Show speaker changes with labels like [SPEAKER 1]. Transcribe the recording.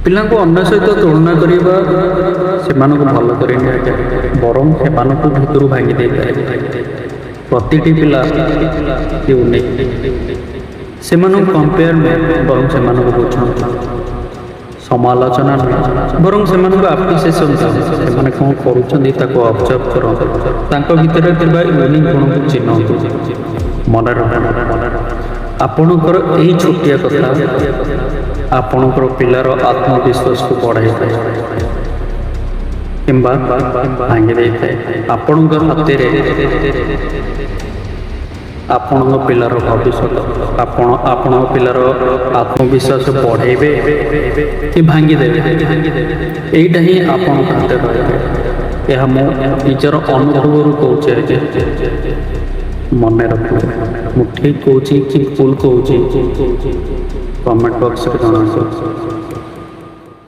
[SPEAKER 1] ପିଲାଙ୍କୁ ଅନ୍ୟ ସହିତ ତୁଳନା କରିବା ସେମାନଙ୍କୁ ଭଲ କରେନି ଆଜ୍ଞା, ବରଂ ସେମାନଙ୍କୁ ଭିତରୁ ଭାଙ୍ଗି ଦେଇଥାଏ। ପ୍ରତିଟି ପିଲା ୟୁନିକ୍, ସେମାନଙ୍କୁ କମ୍ପେୟାର ନୁହେଁ ବରଂ ସେମାନଙ୍କୁ ବୁଝନ୍ତୁ। ସମାଲୋଚନା ନୁହେଁ ବରଂ ସେମାନଙ୍କୁ ଆପ୍ରିସିଏସନ୍ ଦିଅନ୍ତୁ। ସେମାନେ କ'ଣ କରୁଛନ୍ତି ତାକୁ ଅବଜର୍ଭ କରନ୍ତୁ, ତାଙ୍କ ଭିତରେ ଥିବା ୟୁନିକ୍ ଗୁଣକୁ ଚିହ୍ନନ୍ତୁ। ମନେ ରଖନ୍ତୁ, ଆପଣଙ୍କର ଏହି ଛୋଟିଆ କଥା ଆପଣଙ୍କର ପିଲାର ଆତ୍ମବିଶ୍ୱାସକୁ ବଢ଼ାଇଥାଏ କିମ୍ବା ଭାଙ୍ଗି ଦେଇଥାଏ। ଆପଣଙ୍କ ହାତରେ ଆପଣଙ୍କ ପିଲାର ଭବିଷ୍ୟତ। ଆପଣ ଆପଣଙ୍କ ପିଲାର ଆତ୍ମବିଶ୍ୱାସ ବଢ଼ାଇବେ କି ଭାଙ୍ଗିଦେବେ, ଏଇଟା ହିଁ ଆପଣଙ୍କ ହାତରେ ରହିବ। ଏହା ମୁଁ ନିଜର ଅନୁଭବରୁ କହୁଛି ଆଜ୍ଞା, ମନେ ରଖନ୍ତୁ। ମୁଁ ଠିକ୍ କହୁଛି କି ଭୁଲ କହୁଛି କମେଣ୍ଟ ବକ୍ସରେ ଜଣାନ୍ତୁ।